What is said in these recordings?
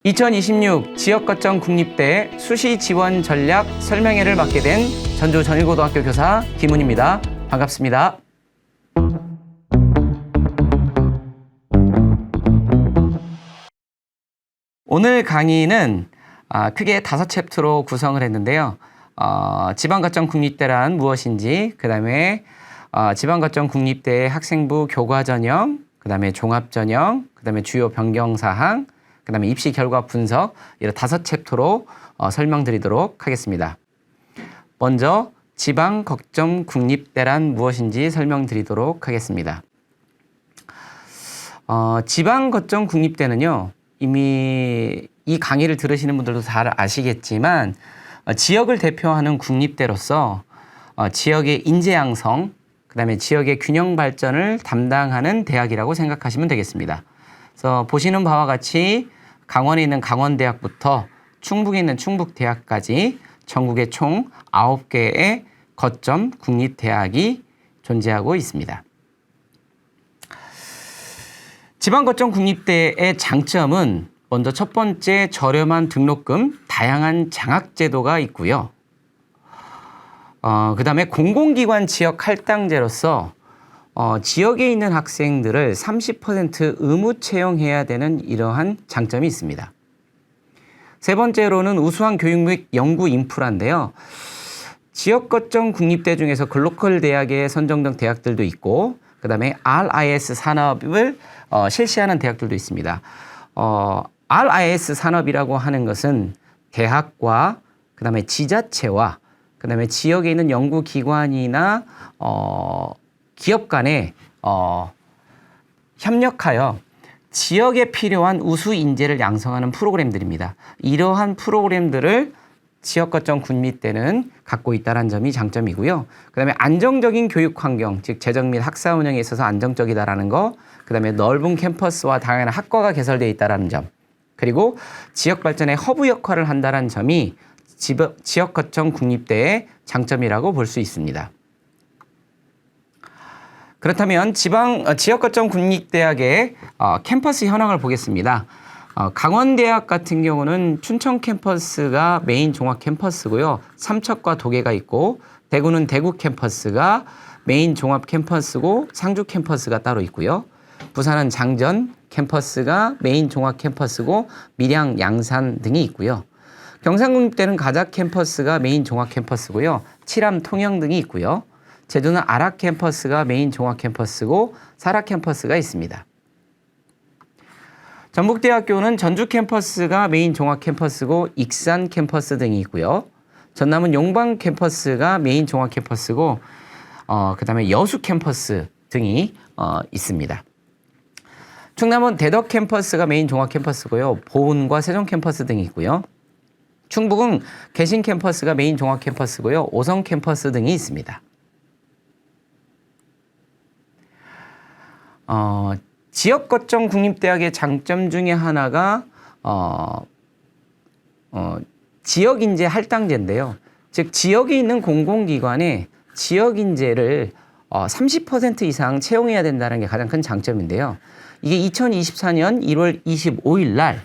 2026 지역거점 국립대 수시 지원 전략 설명회를 맡게 된 전주 전일고등학교 교사 김훈입니다. 반갑습니다. 오늘 강의는 크게 5챕터로 구성을 했는데요. 지방거점 국립대란 무엇인지, 그 다음에 지방거점 국립대의 학생부 교과전형, 그 다음에 종합전형, 그 다음에 주요 변경사항, 그 다음에 입시 결과 분석, 이런 5챕터로 설명드리도록 하겠습니다. 먼저 지방거점 국립대란 무엇인지 설명드리도록 하겠습니다. 지방거점 국립대는요, 이미 이 강의를 들으시는 분들도 잘 아시겠지만 지역을 대표하는 국립대로서 지역의 인재 양성, 그 다음에 지역의 균형 발전을 담당하는 대학이라고 생각하시면 되겠습니다. 그래서 보시는 바와 같이 강원에 있는 강원대학부터 충북에 있는 충북대학까지 전국에 총 9개의 거점 국립대학이 존재하고 있습니다. 지방거점 국립대의 장점은 먼저 첫 번째 저렴한 등록금, 다양한 장학제도가 있고요. 그 다음에 공공기관 지역 할당제로서 지역에 있는 학생들을 30% 의무 채용해야 되는 이러한 장점이 있습니다. 세 번째로는 우수한 교육 및 연구 인프라인데요. 지역거점 국립대 중에서 글로컬 대학에 선정된 대학들도 있고, 그 다음에 RIS 산업을 실시하는 대학들도 있습니다. RIS 산업이라고 하는 것은 대학과 그 다음에 지자체와 그 다음에 지역에 있는 연구기관이나 기업 간에 협력하여 지역에 필요한 우수 인재를 양성하는 프로그램들입니다. 이러한 프로그램들을 지역거점 국립대는 갖고 있다는 점이 장점이고요. 그 다음에 안정적인 교육 환경, 즉 재정 및 학사 운영에 있어서 안정적이다라는 거, 그 다음에 넓은 캠퍼스와 다양한 학과가 개설되어 있다는 점, 그리고 지역 발전의 허브 역할을 한다는 점이 지역거점 국립대의 장점이라고 볼 수 있습니다. 그렇다면 지역거점 국립대학의 캠퍼스 현황을 보겠습니다. 강원대학 같은 경우는 춘천 캠퍼스가 메인 종합 캠퍼스고요. 삼척과 도계가 있고, 대구는 대구 캠퍼스가 메인 종합 캠퍼스고 상주 캠퍼스가 따로 있고요. 부산은 장전 캠퍼스가 메인 종합 캠퍼스고 밀양, 양산 등이 있고요. 경상국립대는 가작 캠퍼스가 메인 종합 캠퍼스고요. 칠암, 통영 등이 있고요. 제주는 아락 캠퍼스가 메인 종합 캠퍼스고 사락 캠퍼스가 있습니다. 전북대학교는 전주 캠퍼스가 메인 종합 캠퍼스고 익산 캠퍼스 등이 있고요. 전남은 용방 캠퍼스가 메인 종합 캠퍼스고 그 다음에 여수 캠퍼스 등이 있습니다. 충남은 대덕 캠퍼스가 메인 종합 캠퍼스고요. 보은과 세종 캠퍼스 등이 있고요. 충북은 개신 캠퍼스가 메인 종합 캠퍼스고요. 오성 캠퍼스 등이 있습니다. 지역거점 국립대학의 장점 중에 하나가 지역인재 할당제인데요. 즉 지역에 있는 공공기관에 지역인재를 30% 이상 채용해야 된다는 게 가장 큰 장점인데요. 이게 2024년 1월 25일 날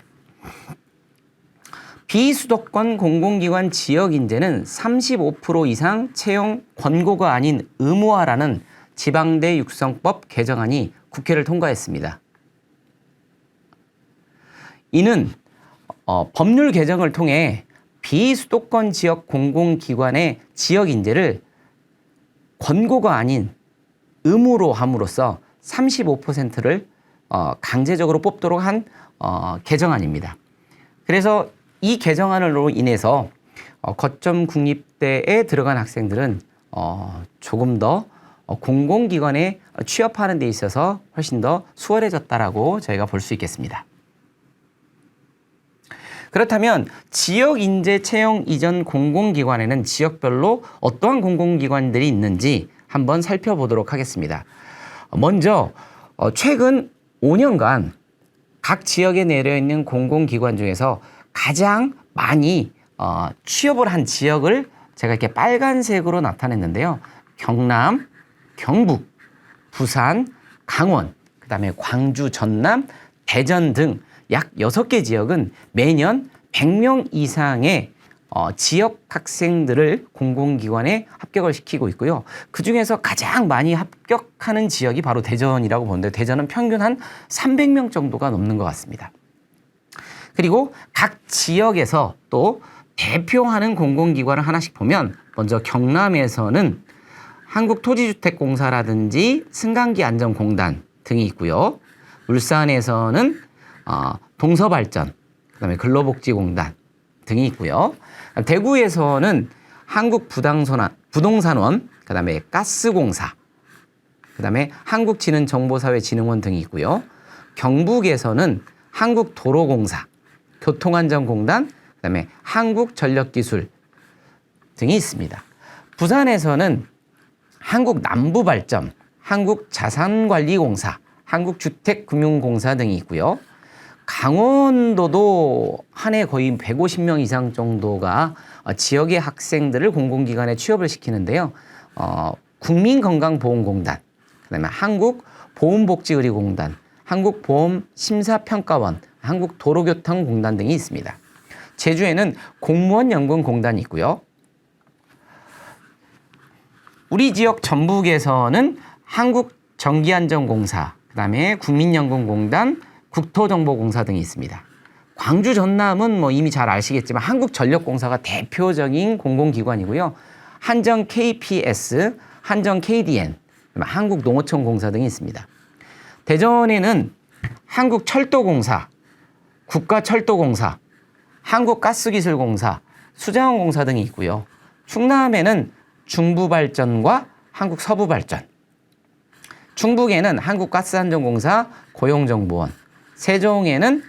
비수도권 공공기관 지역인재는 35% 이상 채용 권고가 아닌 의무화라는 지방대 육성법 개정안이 국회를 통과했습니다. 이는 법률 개정을 통해 비수도권 지역 공공기관의 지역 인재를 권고가 아닌 의무로 함으로써 35%를 강제적으로 뽑도록 한 개정안입니다. 그래서 이 개정안으로 인해서 거점 국립대에 들어간 학생들은 조금 더 공공기관에 취업하는 데 있어서 훨씬 더 수월해졌다라고 저희가 볼 수 있겠습니다. 그렇다면 지역 인재 채용 이전 공공기관에는 지역별로 어떠한 공공기관들이 있는지 한번 살펴보도록 하겠습니다. 먼저 최근 5년간 각 지역에 내려있는 공공기관 중에서 가장 많이 취업을 한 지역을 제가 이렇게 빨간색으로 나타냈는데요. 경남, 경북, 부산, 강원, 그 다음에 광주, 전남, 대전 등 약 6개 지역은 매년 100명 이상의 지역 학생들을 공공기관에 합격을 시키고 있고요. 그중에서 가장 많이 합격하는 지역이 바로 대전이라고 보는데 대전은 평균 한 300명 정도가 넘는 것 같습니다. 그리고 각 지역에서 또 대표하는 공공기관을 하나씩 보면 먼저 경남에서는 한국토지주택공사라든지 승강기안전공단 등이 있고요. 울산에서는 동서발전, 그다음에 근로복지공단 등이 있고요. 대구에서는 한국부동산원, 그다음에 가스공사, 그다음에 한국지능정보사회진흥원 등이 있고요. 경북에서는 한국도로공사, 교통안전공단, 그다음에 한국전력기술 등이 있습니다. 부산에서는 한국남부발전, 한국자산관리공사, 한국주택금융공사 등이 있고요. 강원도도 한 해 거의 150명 이상 정도가 지역의 학생들을 공공기관에 취업을 시키는데요. 국민건강보험공단, 그다음에 한국보험복지의료공단, 한국보험심사평가원, 한국도로교통공단 등이 있습니다. 제주에는 공무원연금공단이 있고요. 우리 지역 전북에서는 한국전기안전공사, 그다음에 국민연금공단, 국토정보공사 등이 있습니다. 광주 전남은 뭐 이미 잘 아시겠지만 한국전력공사가 대표적인 공공기관이고요. 한전 KPS, 한전 KDN, 한국농어촌공사 등이 있습니다. 대전에는 한국철도공사, 국가철도공사, 한국가스기술공사, 수자원공사 등이 있고요. 충남에는 중부발전과 한국서부발전, 충북에는 한국가스안전공사, 고용정보원, 세종에는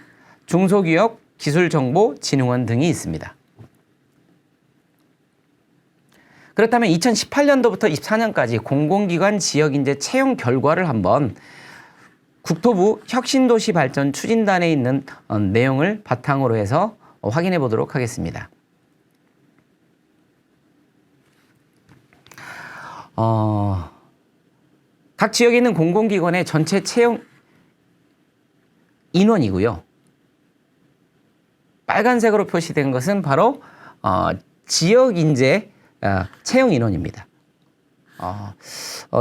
중소기업 기술정보진흥원 등이 있습니다. 그렇다면 2018년도부터 24년까지 공공기관 지역인재 채용 결과를 한번 국토부 혁신도시발전 추진단에 있는 내용을 바탕으로 해서 확인해 보도록 하겠습니다. 각 지역에 있는 공공기관의 전체 채용 인원이고요. 빨간색으로 표시된 것은 바로 지역인재 채용 인원입니다.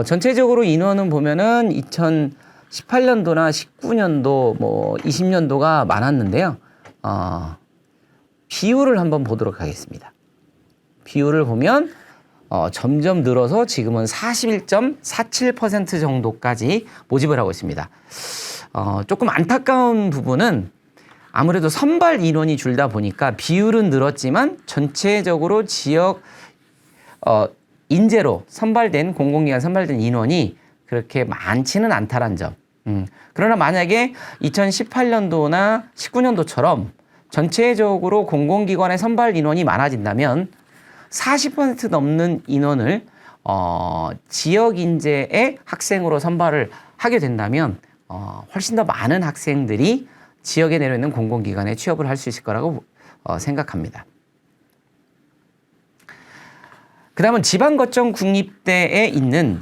전체적으로 인원은 보면은 2018년도나 19년도, 뭐 20년도가 많았는데요. 비율을 한번 보도록 하겠습니다. 비율을 보면 점점 늘어서 지금은 41.47% 정도까지 모집을 하고 있습니다. 조금 안타까운 부분은 아무래도 선발 인원이 줄다 보니까 비율은 늘었지만 전체적으로 지역 인재로 선발된 공공기관 선발된 인원이 그렇게 많지는 않다는 점. 그러나 만약에 2018년도나 19년도처럼 전체적으로 공공기관의 선발 인원이 많아진다면 40% 넘는 인원을 지역 인재의 학생으로 선발을 하게 된다면 훨씬 더 많은 학생들이 지역에 내려있는 공공기관에 취업을 할 수 있을 거라고 생각합니다. 그 다음은 지방거점 국립대에 있는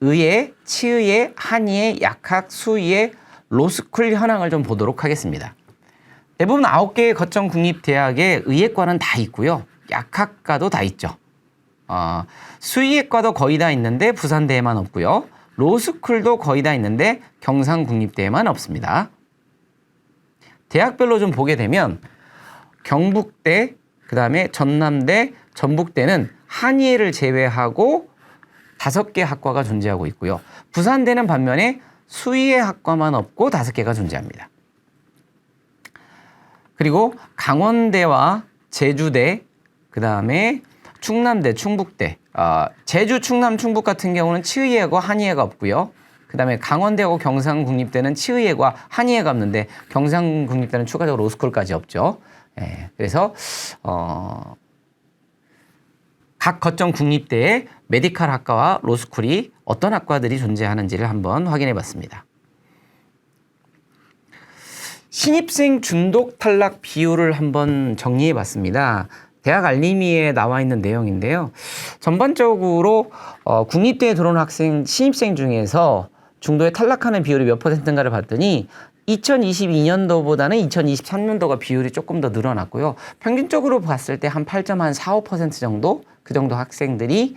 의예, 치의예, 한의예, 약학, 수의예, 로스쿨 현황을 좀 보도록 하겠습니다. 대부분 9개의 거점 국립대학에 의예과는 다 있고요. 약학과도 다 있죠. 수의예과도 거의 다 있는데 부산대에만 없고요. 로스쿨도 거의 다 있는데 경상국립대에만 없습니다. 대학별로 좀 보게 되면 경북대, 그 다음에 전남대, 전북대는 한의예를 제외하고 5개 학과가 존재하고 있고요. 부산대는 반면에 수의예 학과만 없고 5개가 존재합니다. 그리고 강원대와 제주대, 그 다음에 충남대, 충북대, 제주, 충남, 충북 같은 경우는 치의예과 한의예가 없고요. 그 다음에 강원대하고 경상국립대는 치의예과 한의예가 없는데 경상국립대는 추가적으로 로스쿨까지 없죠. 그래서 각 거점 국립대의 메디칼 학과와 로스쿨이 어떤 학과들이 존재하는지를 한번 확인해 봤습니다. 신입생 중독 탈락 비율을 한번 정리해 봤습니다. 대학 알림이에 나와 있는 내용인데요. 전반적으로 국립대에 들어온 학생, 신입생 중에서 중도에 탈락하는 비율이 몇 %인가를 봤더니 2022년도보다는 2023년도가 비율이 조금 더 늘어났고요. 평균적으로 봤을 때 한 8.45% 정도, 그 정도 학생들이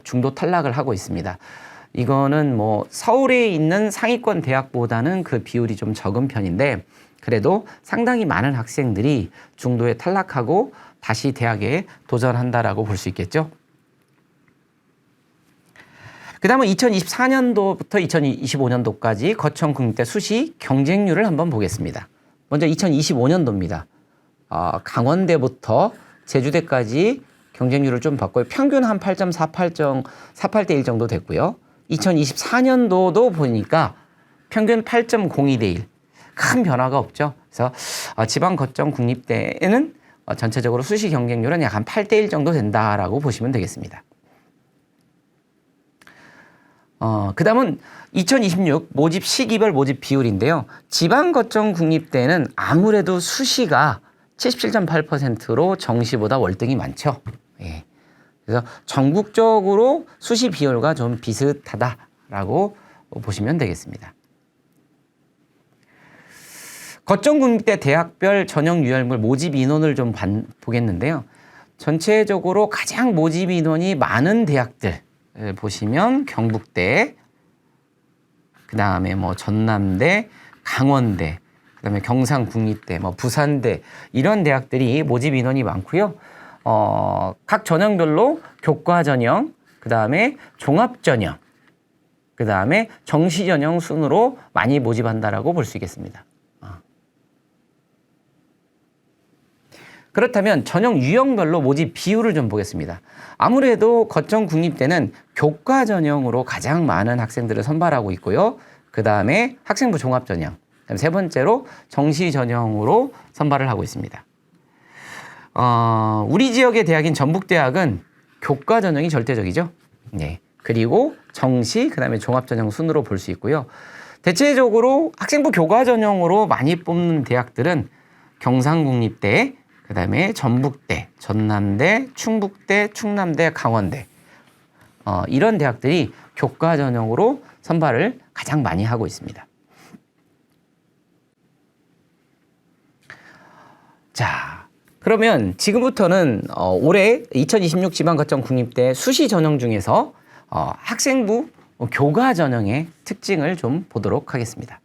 중도 탈락을 하고 있습니다. 이거는 뭐 서울에 있는 상위권 대학보다는 그 비율이 좀 적은 편인데, 그래도 상당히 많은 학생들이 중도에 탈락하고 다시 대학에 도전한다라고 볼 수 있겠죠. 그 다음은 2024년도부터 2025년도까지 거청 국립대 수시 경쟁률을 한번 보겠습니다. 먼저 2025년도입니다. 강원대부터 제주대까지 경쟁률을 좀 봤고요. 평균 한 8.48대 1 정도 됐고요. 2024년도도 보니까 평균 8.02대 1. 큰 변화가 없죠. 그래서 지방 거점 국립대에는 전체적으로 수시 경쟁률은 약 한 8대 1 정도 된다라고 보시면 되겠습니다. 그 다음은 2026 모집 시기별 모집 비율인데요. 지방 거점 국립대는 아무래도 수시가 77.8%로 정시보다 월등히 많죠. 예. 그래서 전국적으로 수시 비율과 좀 비슷하다라고 보시면 되겠습니다. 거점 국립대 대학별 전형 유혈물 모집 인원을 좀 보겠는데요. 전체적으로 가장 모집 인원이 많은 대학들 보시면 경북대, 그 다음에 뭐 전남대, 강원대, 그 다음에 경상국립대, 뭐 부산대, 이런 대학들이 모집 인원이 많고요. 각 전형별로 교과 전형, 그 다음에 종합 전형, 그 다음에 정시 전형 순으로 많이 모집한다라고 볼 수 있겠습니다. 그렇다면 전형 유형별로 모집 비율을 좀 보겠습니다. 아무래도 거점 국립대는 교과 전형으로 가장 많은 학생들을 선발하고 있고요. 그 다음에 학생부 종합 전형, 세 번째로 정시 전형으로 선발을 하고 있습니다. 우리 지역의 대학인 전북대학은 교과 전형이 절대적이죠. 네. 그리고 정시, 그 다음에 종합 전형 순으로 볼 수 있고요. 대체적으로 학생부 교과 전형으로 많이 뽑는 대학들은 경상국립대, 그 다음에 전북대, 전남대, 충북대, 충남대, 강원대, 이런 대학들이 교과 전형으로 선발을 가장 많이 하고 있습니다. 자, 그러면 지금부터는 올해 2026 지방거점 국립대 수시 전형 중에서 학생부 교과 전형의 특징을 좀 보도록 하겠습니다.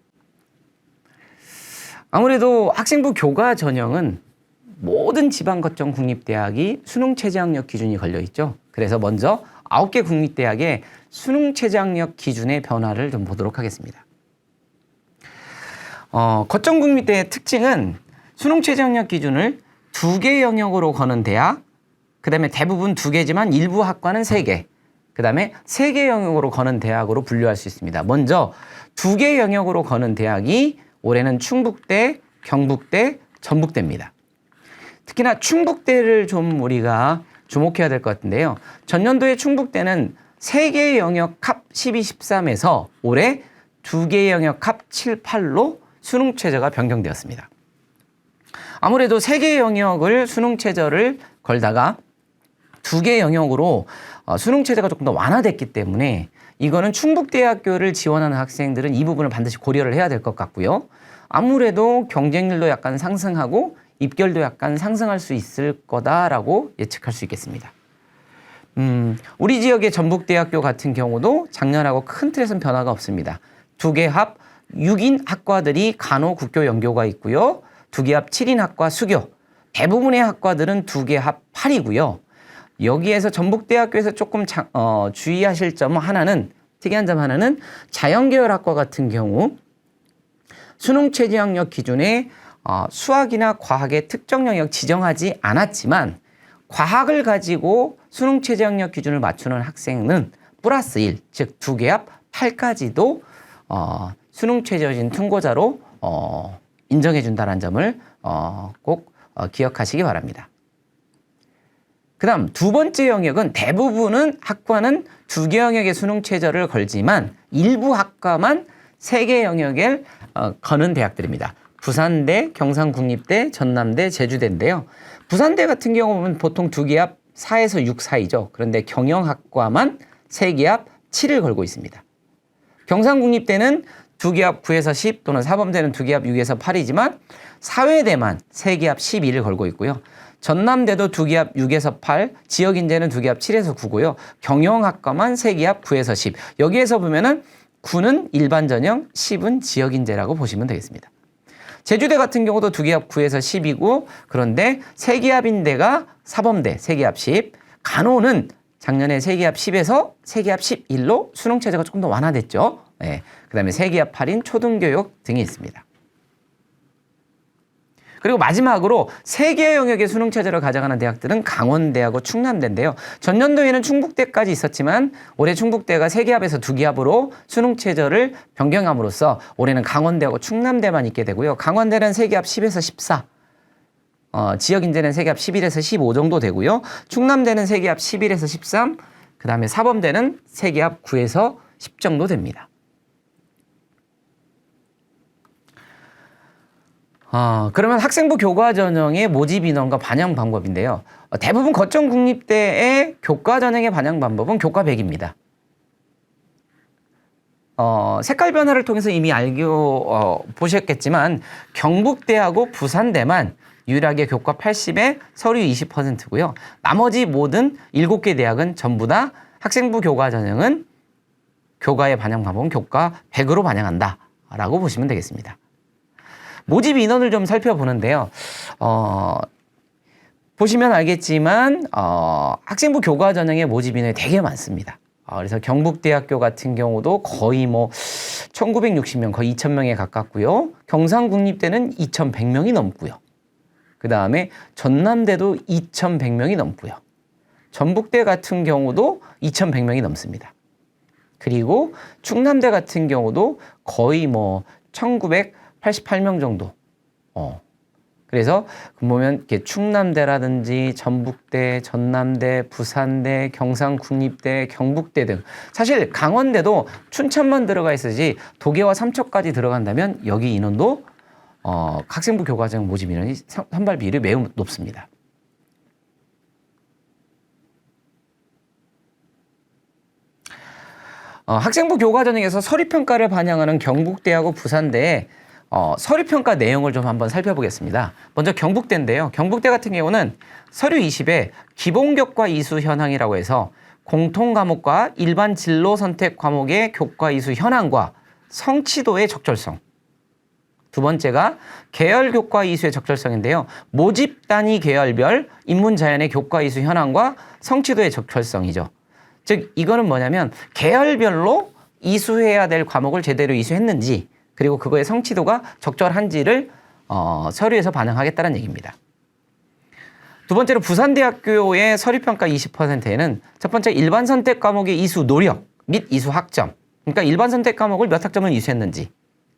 아무래도 학생부 교과 전형은 모든 지방거점 국립대학이 수능 최저학력 기준이 걸려 있죠. 그래서 먼저 9개 국립대학의 수능 최저학력 기준의 변화를 좀 보도록 하겠습니다. 거점 국립대의 특징은 수능 최저학력 기준을 2개 영역으로 거는 대학, 그 다음에 대부분 2개지만 일부 학과는 3개, 그 다음에 3개 영역으로 거는 대학으로 분류할 수 있습니다. 먼저 2개 영역으로 거는 대학이 올해는 충북대, 경북대, 전북대입니다. 특히나 충북대를 좀 우리가 주목해야 될 것 같은데요. 전년도에 충북대는 3개 영역 합 12, 13에서 올해 2개 영역 합 7, 8로 수능 최저가 변경되었습니다. 아무래도 3개 영역을 수능 최저를 걸다가 2개 영역으로 수능 최저가 조금 더 완화됐기 때문에 이거는 충북대학교를 지원하는 학생들은 이 부분을 반드시 고려를 해야 될 것 같고요. 아무래도 경쟁률도 약간 상승하고 입결도 약간 상승할 수 있을 거다라고 예측할 수 있겠습니다. 우리 지역의 전북대학교 같은 경우도 작년하고 큰 틀에서는 변화가 없습니다. 2개 합 6인 학과들이 간호, 국교, 연교가 있고요. 2개 합 7인 학과 수교, 대부분의 학과들은 2개 합 8이고요. 여기에서 전북대학교에서 조금 주의하실 점 하나는, 특이한 점 하나는 자연계열 학과 같은 경우 수능 최저학력 기준에 수학이나 과학의 특정 영역 지정하지 않았지만 과학을 가지고 수능 최저학력 기준을 맞추는 학생은 플러스 1, 즉 2개 합 8까지도 수능 최저진 통고자로 인정해 준다는 점을 꼭 기억하시기 바랍니다. 그 다음 두 번째 영역은 대부분은 학과는 2개 영역의 수능 최저를 걸지만 일부 학과만 3개 영역을 거는 대학들입니다. 부산대, 경상국립대, 전남대, 제주대인데요. 부산대 같은 경우 보면 보통 2개 합 4에서 6 사이죠. 그런데 경영학과만 3개 합 7을 걸고 있습니다. 경상국립대는 두기압 9에서 10 또는 사범대는 두기압 6에서 8이지만 사회대만 세기압 12를 걸고 있고요. 전남대도 두기압 6에서 8, 지역인재는 두기압 7에서 9고요. 경영학과만 세기압 9에서 10. 여기에서 보면은 9는 일반 전형, 10은 지역인재라고 보시면 되겠습니다. 제주대 같은 경우도 두기압 9에서 10이고 그런데 세기압인대가 사범대 세기압 10, 간호는 작년에 세기압 10에서 세기압 11로 수능 체제가 조금 더 완화됐죠. 네. 그다음에 세기압 8인 초등교육 등이 있습니다. 그리고 마지막으로 세 개 영역의 수능 체제를 가져가는 대학들은 강원대하고 충남대인데요. 전년도에는 충북대까지 있었지만 올해 충북대가 세기압에서 두기압으로 수능 체제를 변경함으로써 올해는 강원대하고 충남대만 있게 되고요. 강원대는 세기압 10에서 14, 지역인재는 세기압 11에서 15 정도 되고요. 충남대는 세기압 11에서 13, 그 다음에 사범대는 세기압 9에서 10 정도 됩니다. 그러면 학생부 교과 전형의 모집 인원과 반영 방법인데요. 대부분 거점 국립대의 교과 전형의 반영 방법은 교과 100입니다. 색깔 변화를 통해서 이미 보셨겠지만 경북대하고 부산대만 유일하게 교과 80에 서류 20%고요. 나머지 모든 7개 대학은 전부 다 학생부 교과 전형은 교과의 반영 방법은 교과 100으로 반영한다라고 보시면 되겠습니다. 모집 인원을 좀 살펴보는데요. 보시면 알겠지만 학생부 교과 전형의 모집 인원이 되게 많습니다. 그래서 경북대학교 같은 경우도 거의 1960명, 거의 2000명에 가깝고요. 경상국립대는 2100명이 넘고요. 그 다음에 전남대도 2100명이 넘고요. 전북대 같은 경우도 2100명이 넘습니다. 그리고 충남대 같은 경우도 거의 1988명 정도. 그래서 보면 이렇게 충남대라든지 전북대, 전남대, 부산대, 경상국립대, 경북대 등 사실 강원대도 춘천만 들어가 있어야지 도계와 삼척까지 들어간다면 여기 인원도 학생부 교과전형 모집 인원이 선발 비율이 매우 높습니다. 학생부 교과전형에서 서류평가를 반영하는 경북대하고 부산대의 서류평가 내용을 좀 한번 살펴보겠습니다. 먼저 경북대인데요. 경북대 같은 경우는 서류 20에 기본교과 이수 현황이라고 해서 공통과목과 일반 진로 선택 과목의 교과 이수 현황과 성취도의 적절성. 두 번째가 계열교과 이수의 적절성인데요. 모집 단위 계열별 인문자연의 교과 이수 현황과 성취도의 적절성이죠. 즉 이거는 뭐냐면 계열별로 이수해야 될 과목을 제대로 이수했는지 그리고 그거의 성취도가 적절한지를 서류에서 반영하겠다는 얘기입니다. 두 번째로 부산대학교의 서류평가 20%에는 첫 번째 일반 선택 과목의 이수 노력 및 이수 학점, 그러니까 일반 선택 과목을 몇 학점을 이수했는지,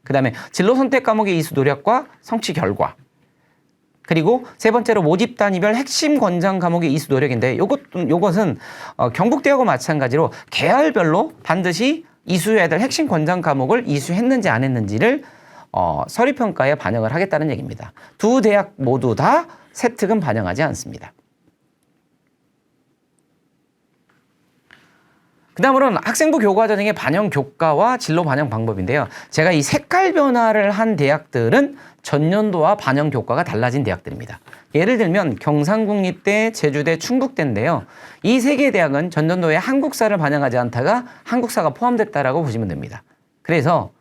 그 다음에 진로 선택 과목의 이수 노력과 성취 결과, 그리고 세 번째로 모집 단위별 핵심 권장 과목의 이수 노력인데 요것은 경북대하고 마찬가지로 계열별로 반드시 이수해야 될 핵심 권장 과목을 이수했는지 안 했는지를 서류평가에 반영을 하겠다는 얘기입니다. 두 대학 모두 다 세특은 반영하지 않습니다. 그 다음으로는 학생부 교과전형의 반영 교과와 진로 반영 방법인데요. 제가 이 색깔 변화를 한 대학들은 전년도와 반영 교과가 달라진 대학들입니다. 예를 들면 경상국립대, 제주대, 충북대인데요. 이 세 개 대학은 전년도에 한국사를 반영하지 않다가 한국사가 포함됐다라고 보시면 됩니다. 그래서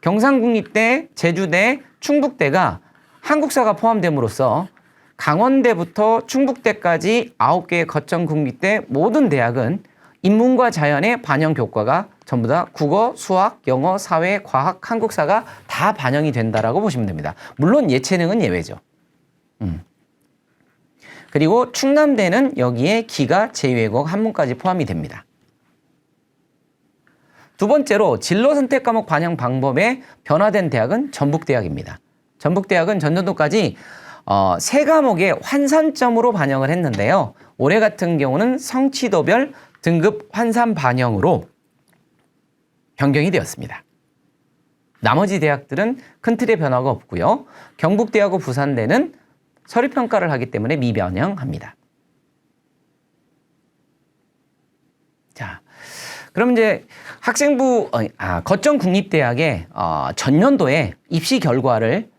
경상국립대, 제주대, 충북대가 한국사가 포함됨으로써 강원대부터 충북대까지 9개의 거점 국립대 모든 대학은 인문과 자연의 반영 교과가 전부 다 국어, 수학, 영어, 사회, 과학, 한국사가 다 반영이 된다라고 보시면 됩니다. 물론 예체능은 예외죠. 그리고 충남대는 여기에 기가, 제2외국, 한문까지 포함이 됩니다. 두 번째로 진로 선택 과목 반영 방법에 변화된 대학은 전북대학입니다. 전북대학은 전년도까지 세 과목의 환산점으로 반영을 했는데요. 올해 같은 경우는 성취도별 등급 환산 반영으로 변경이 되었습니다. 나머지 대학들은 큰 틀의 변화가 없고요. 경북대하고 부산대는 서류평가를 하기 때문에 미변형합니다. 자, 그럼 이제 거점 국립대학의 전년도에 입시 결과를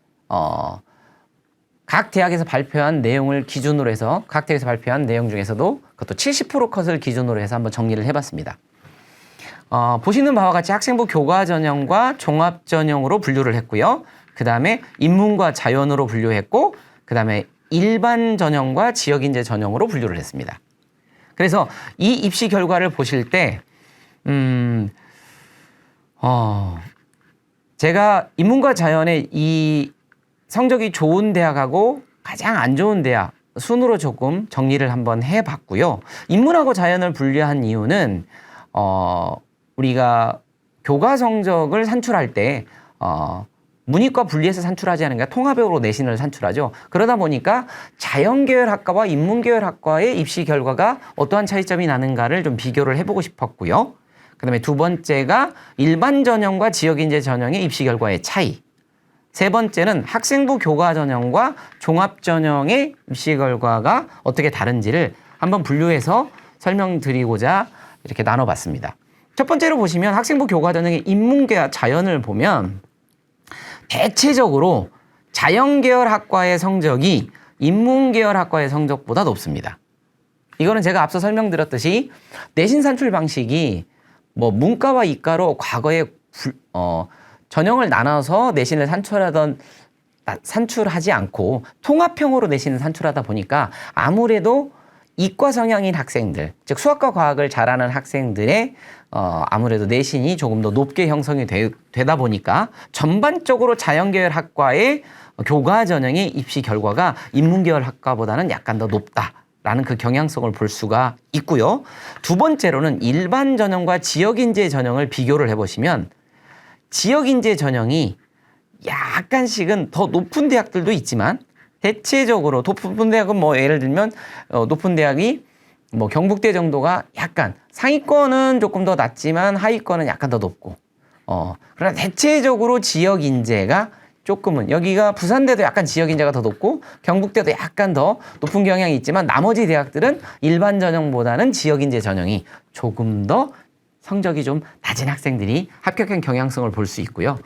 각 대학에서 발표한 내용을 기준으로 해서 각 대학에서 발표한 내용 중에서도 그것도 70% 컷을 기준으로 해서 한번 정리를 해봤습니다. 보시는 바와 같이 학생부 교과 전형과 종합 전형으로 분류를 했고요. 그 다음에 인문과 자연으로 분류했고, 그 다음에 일반 전형과 지역 인재 전형으로 분류를 했습니다. 그래서 이 입시 결과를 보실 때, 제가 인문과 자연의 이 성적이 좋은 대학하고 가장 안 좋은 대학 순으로 조금 정리를 한번 해봤고요. 인문하고 자연을 분류한 이유는 우리가 교과 성적을 산출할 때 문이과 분리해서 산출하지 않으니까 통합적으로 내신을 산출하죠. 그러다 보니까 자연계열학과와 인문계열학과의 입시 결과가 어떠한 차이점이 나는가를 좀 비교를 해보고 싶었고요. 그 다음에 두 번째가 일반 전형과 지역인재 전형의 입시 결과의 차이. 세 번째는 학생부 교과 전형과 종합 전형의 입시 결과가 어떻게 다른지를 한번 분류해서 설명드리고자 이렇게 나눠봤습니다. 첫 번째로 보시면 학생부 교과 전형의 인문계와 자연을 보면 대체적으로 자연계열 학과의 성적이 인문계열 학과의 성적보다 높습니다. 이거는 제가 앞서 설명드렸듯이 내신 산출 방식이 뭐 문과와 이과로 과거에 전형을 나눠서 내신을 산출하지 않고 통합형으로 내신을 산출하다 보니까 아무래도 이과 성향인 학생들, 즉 수학과 과학을 잘하는 학생들의 아무래도 내신이 조금 더 높게 형성이 되다 보니까 전반적으로 자연계열 학과의 교과 전형의 입시 결과가 인문계열 학과보다는 약간 더 높다라는 그 경향성을 볼 수가 있고요. 두 번째로는 일반 전형과 지역인재 전형을 비교를 해보시면 지역인재 전형이 약간씩은 더 높은 대학들도 있지만 대체적으로 높은 대학은 뭐 예를 들면 높은 대학이 뭐 경북대 정도가 약간 상위권은 조금 더 낮지만 하위권은 약간 더 높고 그러나 대체적으로 지역 인재가 조금은 여기가 부산대도 약간 지역 인재가 더 높고 경북대도 약간 더 높은 경향이 있지만 나머지 대학들은 일반 전형보다는 지역 인재 전형이 조금 더 성적이 좀 낮은 학생들이 합격한 경향성을 볼 수 있고요.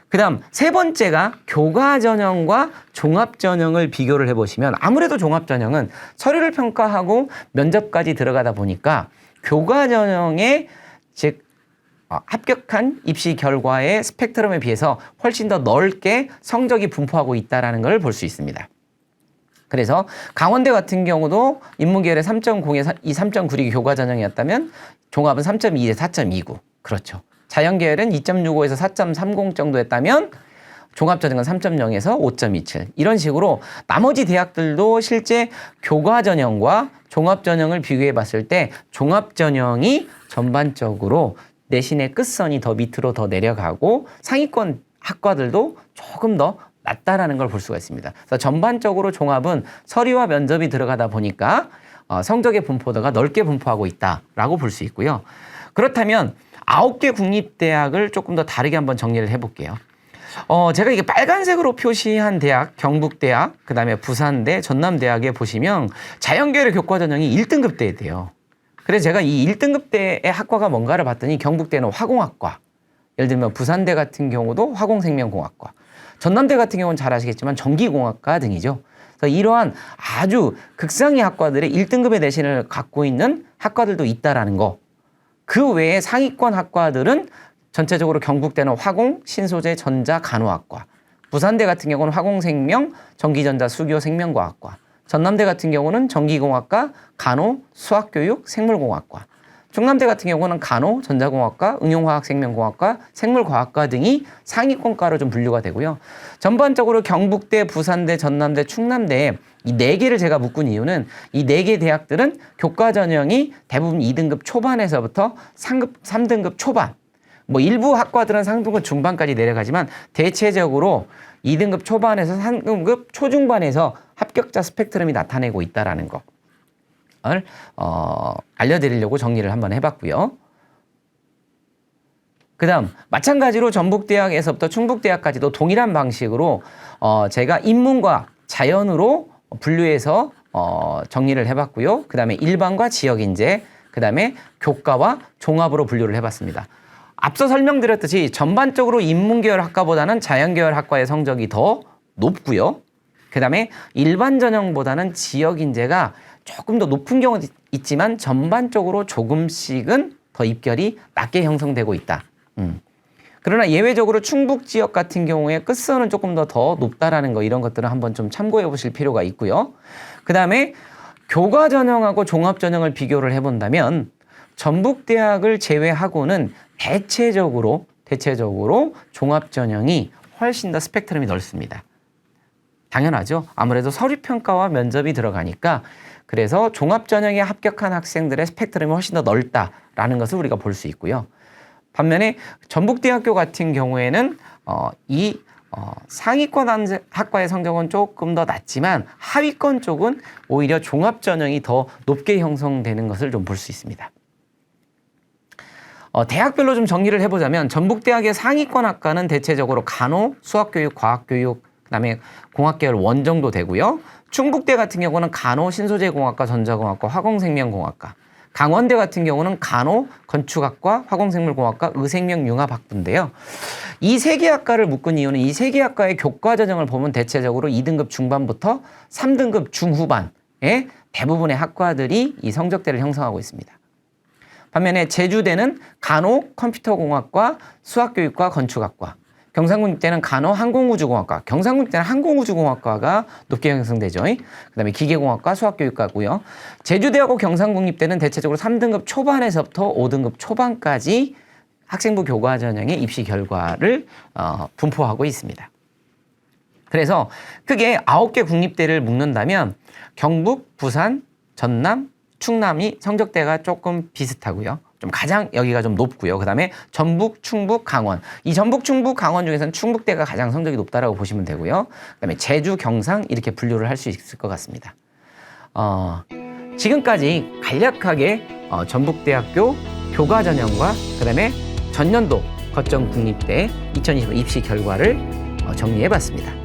그 다음 세 번째가 교과 전형과 종합 전형을 비교를 해보시면 아무래도 종합 전형은 서류를 평가하고 면접까지 들어가다 보니까 교과 전형의 즉 합격한 입시 결과의 스펙트럼에 비해서 훨씬 더 넓게 성적이 분포하고 있다는 걸 볼 수 있습니다. 그래서 강원대 같은 경우도 인문계열의 3.0에 3.96이 교과 전형이었다면 종합은 3.2에 4.29. 그렇죠. 자연계열은 2.65에서 4.30 정도였다면 종합전형은 3.0에서 5.27 이런 식으로 나머지 대학들도 실제 교과전형과 종합전형을 비교해 봤을 때 종합전형이 전반적으로 내신의 끝선이 더 밑으로 더 내려가고 상위권 학과들도 조금 더 낮다라는 걸 볼 수가 있습니다. 그래서 전반적으로 종합은 서류와 면접이 들어가다 보니까 성적의 분포도가 넓게 분포하고 있다라고 볼 수 있고요. 그렇다면 9개 국립대학을 조금 더 다르게 한번 정리를 해볼게요. 제가 이게 빨간색으로 표시한 대학, 경북대학, 그 다음에 부산대, 전남대학에 보시면 자연계열의 교과 전형이 1등급 대예요. 그래서 제가 이 1등급대의 학과가 뭔가를 봤더니 경북대는 화공학과, 예를 들면 부산대 같은 경우도 화공생명공학과, 전남대 같은 경우는 잘 아시겠지만 전기공학과 등이죠. 그래서 이러한 아주 극상위 학과들의 1등급의 내신을 갖고 있는 학과들도 있다라는 거. 그 외에 상위권 학과들은 전체적으로 경북대는 화공, 신소재, 전자, 간호학과, 부산대 같은 경우는 화공생명, 전기전자, 수교, 생명과학과, 전남대 같은 경우는 전기공학과, 간호, 수학교육, 생물공학과, 충남대 같은 경우는 간호, 전자공학과, 응용화학, 생명공학과, 생물과학과 등이 상위권과로 좀 분류가 되고요. 전반적으로 경북대, 부산대, 전남대, 충남대 이 4개를 제가 묶은 이유는 이 4개 대학들은 교과 전형이 대부분 2등급 초반에서부터 3등급 초반, 뭐 일부 학과들은 3등급 중반까지 내려가지만 대체적으로 2등급 초반에서 3등급 초중반에서 합격자 스펙트럼이 나타내고 있다는 걸 알려드리려고 정리를 한번 해봤고요. 그 다음 마찬가지로 전북대학에서부터 충북대학까지도 동일한 방식으로 제가 인문과 자연으로 분류해서 정리를 해봤고요. 그 다음에 일반과 지역인재, 그다음에 교과와 종합으로 분류를 해봤습니다. 앞서 설명드렸듯이 전반적으로 인문계열 학과보다는 자연계열 학과의 성적이 더 높고요. 그다음에 일반 전형보다는 지역 인재가 조금 더 높은 경우도 있지만 전반적으로 조금씩은 더 입결이 낮게 형성되고 있다. 그러나 예외적으로 충북 지역 같은 경우에 끝선은 조금 더 높다라는 거, 이런 것들은 한번 좀 참고해 보실 필요가 있고요. 그다음에 교과 전형하고 종합 전형을 비교를 해본다면 전북대학을 제외하고는 대체적으로 종합 전형이 훨씬 더 스펙트럼이 넓습니다. 당연하죠. 아무래도 서류평가와 면접이 들어가니까, 그래서 종합 전형에 합격한 학생들의 스펙트럼이 훨씬 더 넓다라는 것을 우리가 볼 수 있고요. 반면에 전북대학교 같은 경우에는 상위권 학과의 성적은 조금 더 낮지만 하위권 쪽은 오히려 종합 전형이 더 높게 형성되는 것을 좀 볼 수 있습니다. 대학별로 좀 정리를 해보자면 전북대학의 상위권 학과는 대체적으로 간호, 수학교육, 과학교육, 그다음에 공학계열 원 정도 되고요. 충북대 같은 경우는 간호, 신소재공학과, 전자공학과, 화공생명공학과. 강원대 같은 경우는 간호, 건축학과, 화공생물공학과, 의생명융합학부인데요. 이 세 개 학과를 묶은 이유는 이 세 개 학과의 교과 전형을 보면 대체적으로 2등급 중반부터 3등급 중후반의 대부분의 학과들이 이 성적대를 형성하고 있습니다. 반면에 제주대는 간호, 컴퓨터공학과, 수학교육과, 건축학과. 경상국립대는 간호, 항공우주공학과, 경상국립대는 항공우주공학과가 높게 형성되죠. 그다음에 기계공학과, 수학교육과고요. 제주대하고 경상국립대는 대체적으로 3등급 초반에서부터 5등급 초반까지 학생부 교과 전형의 입시 결과를 분포하고 있습니다. 그래서 크게 9개 국립대를 묶는다면 경북, 부산, 전남, 충남이 성적대가 조금 비슷하고요. 좀 가장 여기가 좀 높고요. 그다음에 전북, 충북, 강원. 이 전북, 충북, 강원 중에서는 충북대가 가장 성적이 높다라고 보시면 되고요. 그다음에 제주, 경상 이렇게 분류를 할 수 있을 것 같습니다. 지금까지 간략하게 전북대학교 교과 전형과 그다음에 전년도 거점 국립대 2025 입시 결과를 정리해봤습니다.